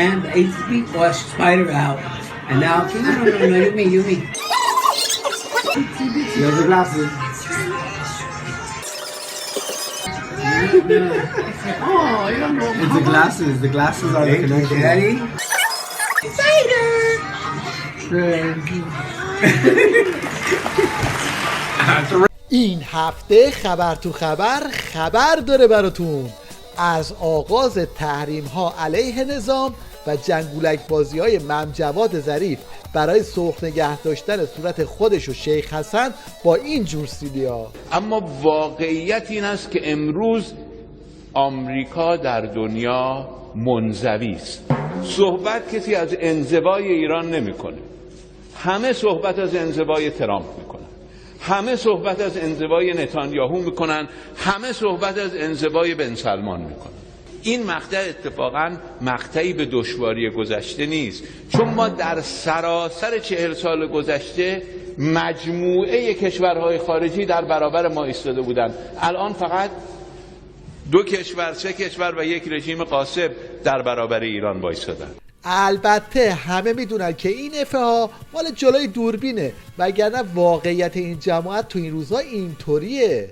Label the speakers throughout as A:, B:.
A: And I used to wash spider out. And now, no, you me.
B: There's the glasses.
A: Oh, you don't know.
B: It's the glasses. The glasses are the connection.
A: Daddy. Spider!
C: این هفته خبر تو خبر داره براتون از آغاز تحریم ها علیه نظام و جنگولک بازی های ممجواد ظریف برای سرخ نگه داشتن صورت خودش و شیخ حسن با این جور سیلیا.
D: اما واقعیت این است که امروز آمریکا در دنیا منزوی است. صحبت کسی از انزوای ایران نمیکنه. همه صحبت از انزوای ترامپ میکنن. همه صحبت از انزوای نتانیاهو میکنن. همه صحبت از انزوای بن سلمان میکنن. این مقطع اتفاقا مقطعی به دشواری گذشته نیست، چون ما در سراسر 40 سال گذشته مجموعه کشورهای خارجی در برابر ما ایستاده بودند. الان فقط 2 کشور، 3 کشور و 1 رژیم غاصب در برابر ایران وایسادن.
C: البته همه میدونن که این افه ها مال جلوی دوربینه، وگرنه واقعیت این جماعت تو این روزها اینطوریه.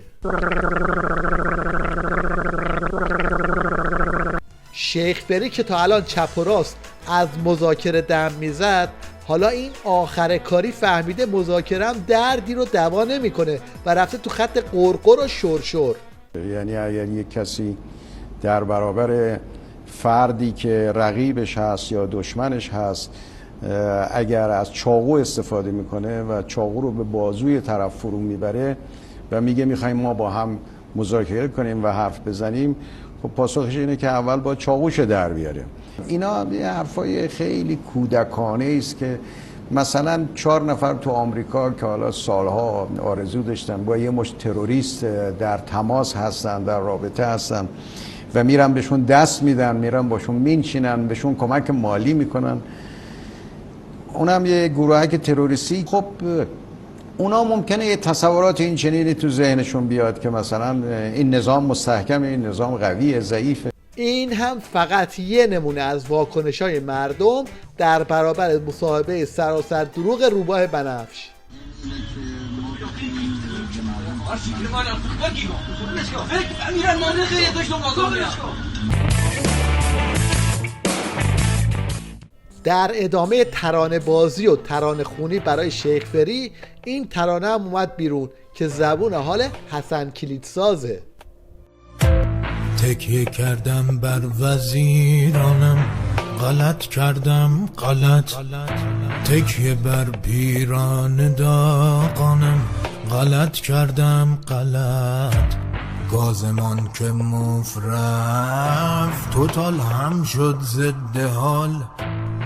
C: شیخ فری که تا الان چپ و راست از مذاکره دم میزد، حالا این آخر کاری فهمیده مذاکره هم دردی رو دوا نمیکنه و رفته تو خط قرقر و شرشر.
E: یعنی اگر یک کسی در برابر فردی که رقیبش هست یا دشمنش هست اگر از چاقو استفاده میکنه و چاقو رو به بازوی طرف فرو میبره و میگه میخوایم ما با هم مذاکره کنیم و حرف بزنیم، خب پاسخش اینه که اول با چاقوش در بیاره. اینا یه حرفای خیلی کودکانه است که مثلا 4 نفر تو آمریکا که حالا سالها آرزو داشتن با یه مشت تروریست در تماس هستن، در رابطه هستن و میرن بهشون دست میدن، میرن باشون مینشینن، بهشون کمک مالی میکنن، اونم یه گروهک تروریستی. خب اونا ممکنه یه تصورات این چنینی تو ذهنشون بیاد که مثلا این نظام مستحکمه، این نظام قویه، ضعیفه.
C: این هم فقط یه نمونه از واکنش‌های مردم در برابر مصاحبه سراسر دروغ روباه بنفش. در ادامه ترانه بازی و ترانه خونی برای شیخ فری، این ترانه هم اومد بیرون که زبون حال حسن کلیدسازه.
F: تکیه کردم بر وزیرانم، غلط کردم غلط، تکیه بر پیران داغانم، غلط کردم غلط، گازمان که مفرف توتال هم شد ضد حال،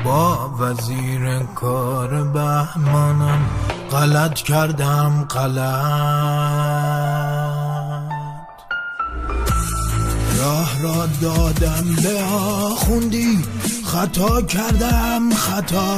F: با وزیر کار بهمانم، غلط کردم غلط، راه را دادم به آخوندی، خطا کردم خطا،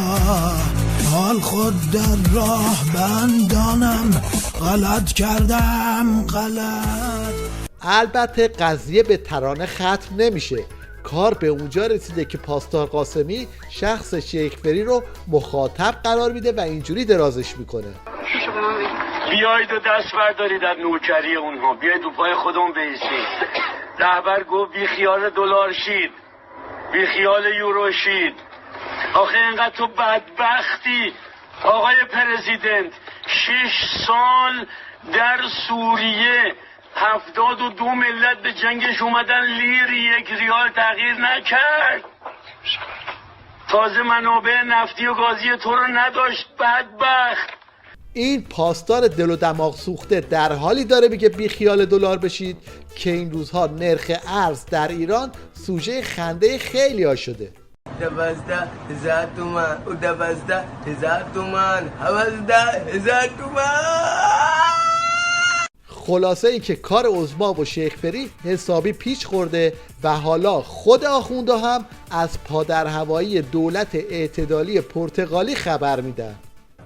F: حال خود در راه بندانم، غلط کردم غلط.
C: البته قضیه به ترانه ختم نمیشه. کار به اونجا رسیده که پاسدار قاسمی شخص شیخ فری رو مخاطب قرار میده و اینجوری درازش میکنه.
G: بیایید و دست بردارید از نوکری اونها، بیایید رو پای خودمون بیستید. رهبر گفت بی خیال دلار شید، بی خیال یورو شید. آخه اینقدر تو بدبختی آقای پرزیدنت، 6 سال در سوریه 72 ملت به جنگش اومدن، لیر 1 ریال تغییر نکرد، تازه منابع نفتی و گازی تو رو نداشت بدبخت.
C: این پاسدار دل و دماغ سوخته در حالی داره میگه بی خیال دلار بشید که این روزها نرخ ارز در ایران سوژه خنده خیلی ها شده.
H: 12,000 تومان و 12,000 تومان، 12,000 تومان.
C: خلاصه ای که کار عظما و شیخ فری حسابی پیش خورده و حالا خود آخونده هم از پادرهوایی دولت اعتدالی پرتغالی خبر میدن.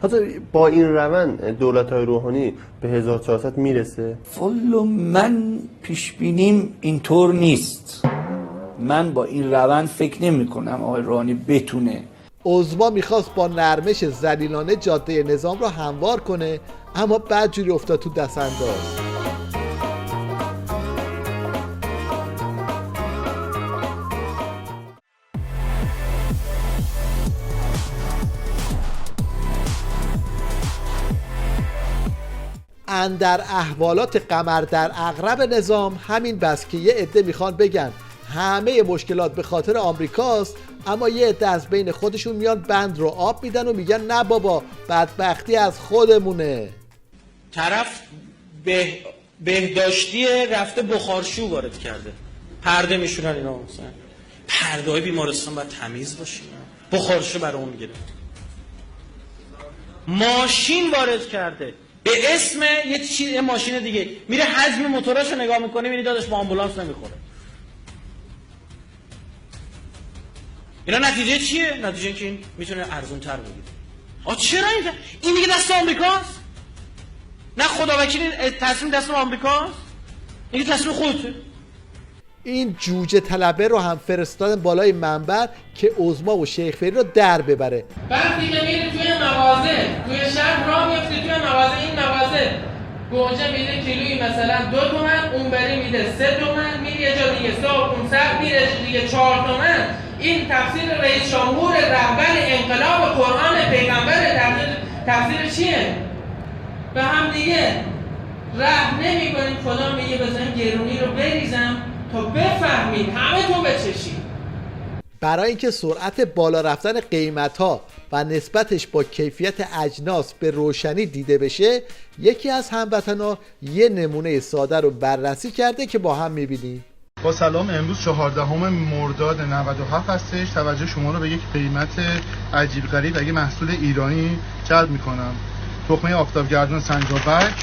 I: حتی با این روند دولت‌های روحانی به 1400 میرسه؟
J: والا من پیش بینیم اینطور نیست. من با این روند فکر نمی کنم آقای روحانی بتونه.
C: عظما میخواست با نرمش ذلیلانه جاده نظام رو هموار کنه، اما بدجوری افتاد تو دست انداز. اندر احوالات قمر در عقرب نظام همین بس که یه عده میخوان بگن همه مشکلات به خاطر آمریکاست، اما یه عده از بین خودشون میان بند رو آب میدن و میگن نه بابا بدبختی از خودمونه.
K: طرف بهداشتی رفته بخارشو وارد کرده، پرده میشونن اینا، مثلا پرده های بیمارستان باید تمیز باشه، بخارشو برای اون میگیره. ماشین وارد کرده به اسم یه ماشین دیگه، میره حجم موتوراشو نگاه میکنه، میبینی داداش با آمبولانس نمیخوره. اینا نتیجه چیه؟ نتیجه اینکه این میتونه ارزون تر بگیره. چرا این دیگه دست آمریکاست؟ نه خدا وکیل تصمیم دست آمریکاست؟ این تصمیم خودته.
C: این جوجه طلبه رو هم فرستادن بالای منبر که عظما و شیخ فری رو در ببره.
L: وقتی که میری توی مغازه، توی شهر راه میفتی توی مغازه، این مغازه گوجه میده کیلویی مثلا 2 تومن، اون بری میده 3 تومن، میری یه جا دیگه 500، میره یه جا دیگه 4 تومن. این تفسیر رئیس جمهور رهبر انقلاب قرآن پیغمبر تفسیر چیه؟ به هم دیگه رحم نمی کنیم. خدا میگه بزنیم گرونی رو بریزم تا بفهمید همه تو بچشید.
C: برای اینکه سرعت بالا رفتن قیمت‌ها و نسبتش با کیفیت اجناس به روشنی دیده بشه، یکی از هموطنا یه نمونه ساده رو بررسی کرده که با هم می‌بینیم.
M: با سلام، امروز 14 مرداد 97 هستش. توجه شما رو به یک قیمت عجیب غریب اگه محصول ایرانی جلب می‌کنم. تخمه آفتابگردون سنجابک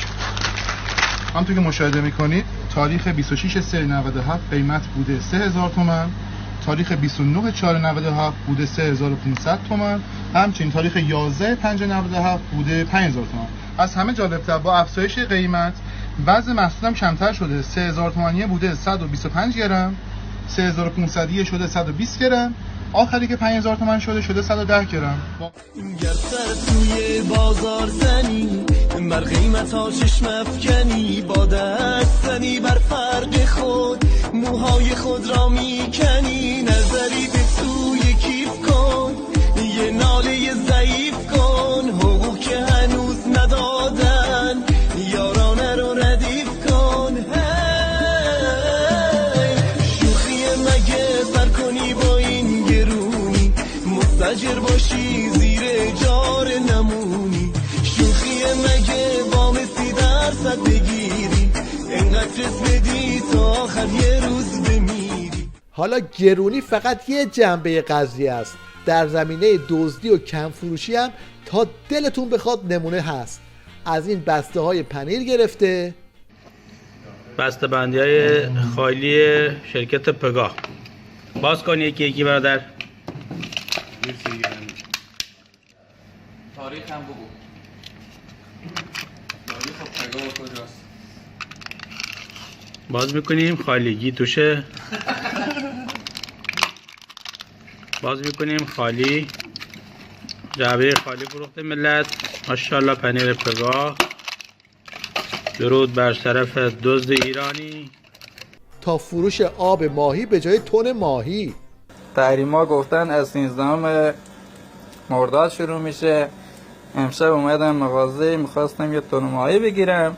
M: همونطور که مشاهده می‌کنید تاریخ 26/3/97 قیمت بوده 3000 تومان، تاریخ 29/4/97 بوده 3500 تومان، همچنین تاریخ 11/5/97 بوده 5000 تومان. از همه جالب‌تر با افزایش قیمت وزن محصول هم کمتر شده. 3000 تومانی بوده 125 گرم، 3500 شده 120 گرم، آخری که 5000 تومان شده 110 گرم.
F: گر سر توی بازار زنی، بر قیمت ها چشم افکنی، با دست زنی بر فرق خود، موهای خود را میکنی، نظری به سوی کیف کن، یه ناله ضعیف کن، حقوق که هنوز ندادن، یارانه رو ردیف کن. شوخی مگه سر کنی با این گرونی، مستاجر باشی زیر جار نمونی، شوخی مگه با 30% بگیری، انقدر بدی تا آخر یه روز بمیری.
C: حالا گرونی فقط یه جنبه قضیه است. در زمینه دزدی و کم فروشی هم تا دلتون بخواد نمونه هست. از این بسته های پنیر گرفته،
K: بسته بندی های خالی شرکت پگاه. باز کن یکی یکی برادر.
N: تاریخ هم بگو. تاریخ پگاه کجاست؟
K: باز میکنیم خالیگی توشه. باز میکنیم خالی، جعبه خالی فروخته ملت. ماشاءالله پنیر پگاه. درود بر شرف دزد ایرانی.
C: تا فروش آب ماهی به جای تن ماهی.
O: تحریما گفتن از 13 مرداد شروع میشه. امشب اومدم مغازه میخواستم یه تن ماهی بگیرم.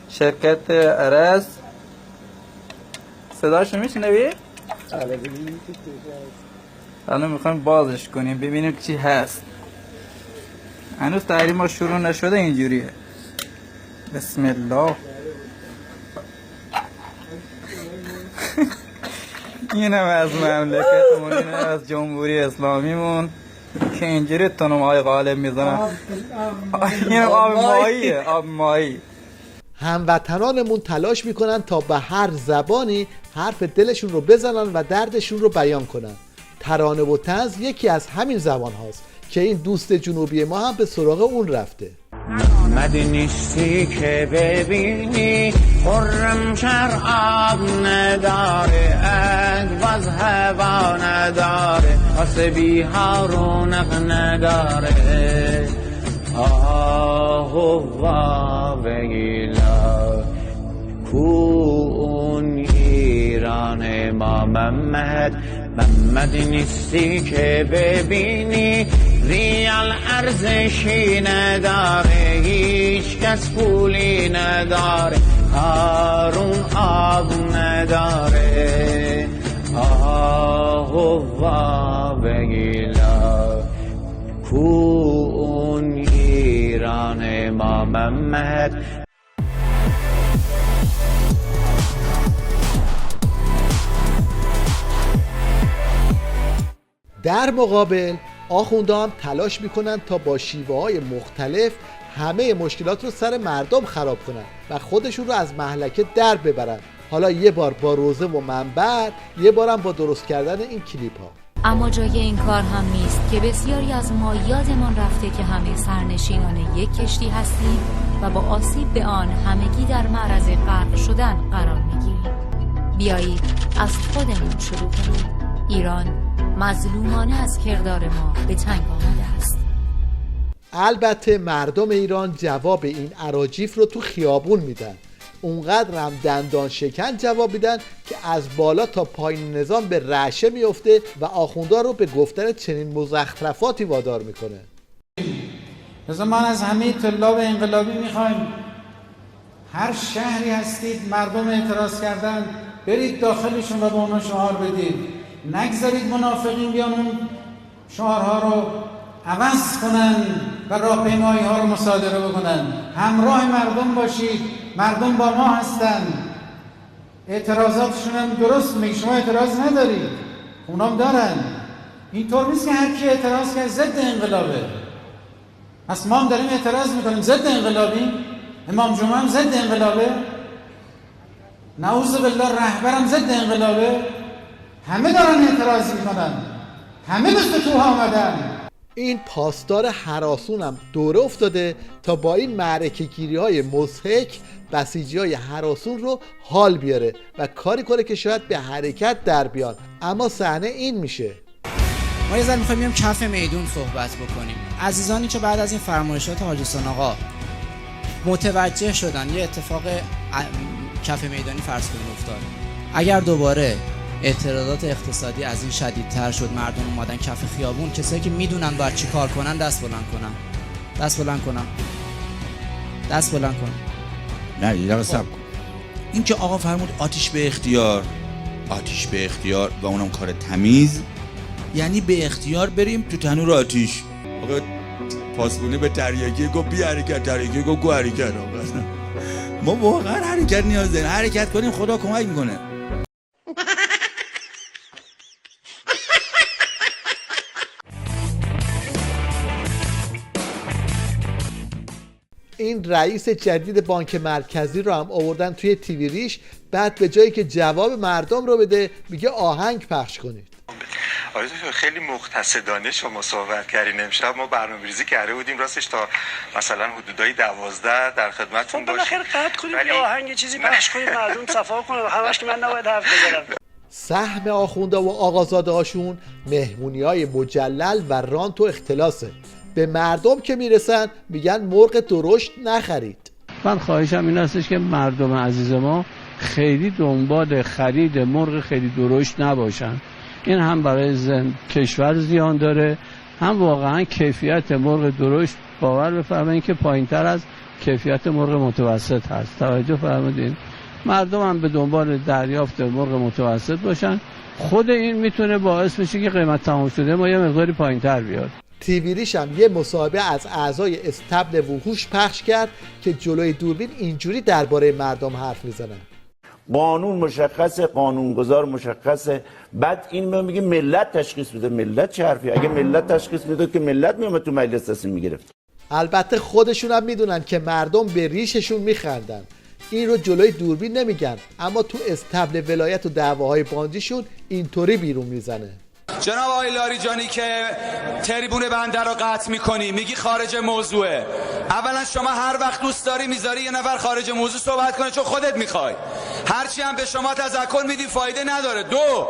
O: شرکت ارز صداشو میشنوی؟ حالا میخوایم بازش کنیم ببینیم چی هست. هنوز تحریما شروع نشده اینجوریه. بسم الله. اینم از مملکتمون، اینم از جمهوری اسلامیمون که اینجوری تنم‌های غالب میزنن. این آب ماهیه، آب ماهی.
C: هموطنانمون تلاش میکنن تا به هر زبانی حرف دلشون رو بزنن و دردشون رو بیان کنن. ترانه و طنز یکی از همین زبان هاست که این دوست جنوبی ما هم به سراغ اون رفته.
P: محمد نیستی که ببینی خرم شهر آب نداره باز هوا نداره آسبی ها رونق نداره آهوا بگیلا کون ایران ما محمد نیستی که ببینی ریال ارزشی نداره هیچ کس پولی نداره هارون آب نداره آهوا بگیلا کون ایران ما محمد.
C: در مقابل آخوندان تلاش میکنن تا با شیوه های مختلف همه مشکلات رو سر مردم خراب کنن و خودشون رو از مهلکه در ببرن. حالا یه بار با روزه و منبر، یه بارم با درست کردن این کلیپ ها.
Q: اما جای این کار هم نیست که بسیاری از ما یادمان رفته که همه سرنشینان یک کشتی هستیم و با آسیب به آن همگی در معرض غرق شدن قرار میگیریم. بیایید از خودمون شروع کنیم. ایران مظلومانه از کردار ما به تنگ آمده است.
C: البته مردم ایران جواب این اراجیف رو تو خیابون میدن. اونقدر هم دندان شکن جواب میدن که از بالا تا پایین نظام به رعشه میفته و آخوندان رو به گفتن چنین مزخرفاتی وادار میکنه.
R: مثلا ما از همه طلاب انقلابی میخوایم هر شهری هستید مردم اعتراض کردن برید داخلشون و به اونا شعار بدید. نگذارید منافقین بیان اون شعارها رو عوض کنن و راهپیمایی ها رو مصادره بکنن. همراه مردم باشید، مردم با ما هستن. اعتراضاتشون هم درست میگه، شما اعتراض ندارید، اونام دارن. اینطور نیست که هر کی اعتراض کرد ضد انقلابه. پس ما هم داریم اعتراض میکنیم ضد انقلابیم. امام جمعه هم ضد انقلابه، نعوذ بالله رهبرم ضد انقلابه. همه دارن اعتراض میکنن، همه به فتوح آمدن.
C: این پاسدار هراسون هم دوره افتاده تا با این معرکه گیری های مضحک بسیجی های هراسون رو حال بیاره و کاری کنه که شاید به حرکت در بیان. اما صحنه این میشه.
S: ما یه ذره میخوایم بیام کف میدون صحبت بکنیم. عزیزانی که بعد از این فرمایشات حاج حسین آقا متوجه شدن یه اتفاق کف میدانی فرض کنیم افتاد، اگر دوباره اعتراضات اقتصادی از این شدیدتر شد، مردم اومدن کف خیابون، کسایی که میدونن باید چی کار کنن دست بلند کنن. دست بلند کنن. دست بلند کنن.
T: نه یه دقیقه صبر کن. این که آقا فرمود آتش به اختیار، آتش به اختیار و اونم کار تمیز، یعنی به اختیار بریم تو تنور آتیش. آقا پاسبونی به تریاکی گفت بی حرکت، تریاکی گفت گو حرکت. آقا ما واقعا حرکت نیاز داریم، حرکت کنیم خدا کمک میکنه.
C: این رئیس جدید بانک مرکزی رو هم آوردن توی تیوی ریش، بعد به جایی که جواب مردم رو بده میگه آهنگ پخش کنید.
U: آرزو خیلی مقتصدانه شما صحبت کردین. امشب ما برنامه‌ریزی کرده بودیم راستش تا مثلا حدودای 12 در خدمتتون باشیم.
V: بالاخره قطع کنیم یه آهنگ چیزی پخش کنیم مردم صفا کنن، همش که من نباید حرف بزنم.
C: سهم آخونده و آقازاده هاشون مهمونی‌های مجلل و رانت و اختلاسه. به مردم که میرسن میگن مرغ درشت نخرید.
W: من خواهشم این هستش که مردم عزیز ما خیلی دنبال خرید مرغ خیلی درشت نباشن. این هم برای کشور زیان داره، هم واقعا کیفیت مرغ درشت باور بفرمایید که پایینتر از کیفیت مرغ متوسط هست. توجه فرمودین؟ مردم هم به دنبال دریافت مرغ متوسط باشن. خود این میتونه باعث بشه که قیمت تمام شده ما یه مقداری پایینتر بیاد.
C: تیوی ریش هم یه مصاحبه از اعضای استبل وحوش پخش کرد که جلوی دوربین اینجوری درباره مردم حرف میزنن.
X: قانون مشخصه، قانونگذار مشخصه، بعد این میگه ملت تشخیص میده. ملت چه حرفی؟ اگه ملت تشخیص میده که ملت میومد تو مجلس تصمیم میگرفت.
C: البته خودشون هم میدونن که مردم به ریششون میخندن. این رو جلوی دوربین نمیگن، اما تو استبل ولایت و دعواهای بانجیشون اینطوری بیرون میزنه.
A: جناب آقای لاریجانی که تریبون بنده رو قطع میکنی، میگی خارج موضوعه. اولا شما هر وقت دوست داری میذاری یه نفر خارج موضوع صحبت کنه چون خودت میخوای. هرچی هم به شما تذکر میدی فایده نداره. دو،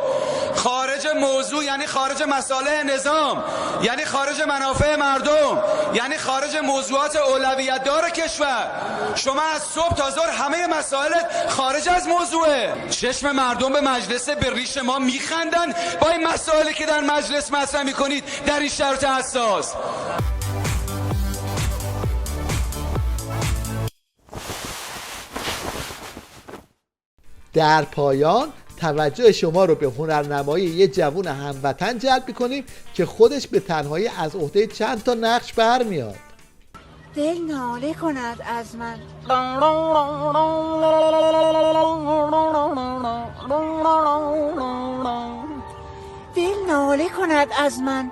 A: خارج موضوع یعنی خارج مصالح نظام، یعنی خارج منافع مردم، یعنی خارج موضوعات اولویت دار کشور. شما از صبح تا ظهر همه مسائلت خارج از موضوعه. چشم مردم به مجلس به ریش ما میخندن با این مسائلی که در مجلس مطرح میکنید در این شرط حساس.
C: در پایان توجه شما رو به هنرنمایی یه جوون هموطن جلب می‌کنیم که خودش به تنهایی از عهده چند تا نقش برمیاد.
B: دل ناله کند از من، دل ناله کند از من،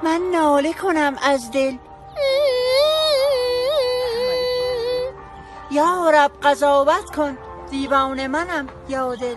B: من ناله کنم از دل. یا رب قضاوت کن، دیوانه منم یا دل.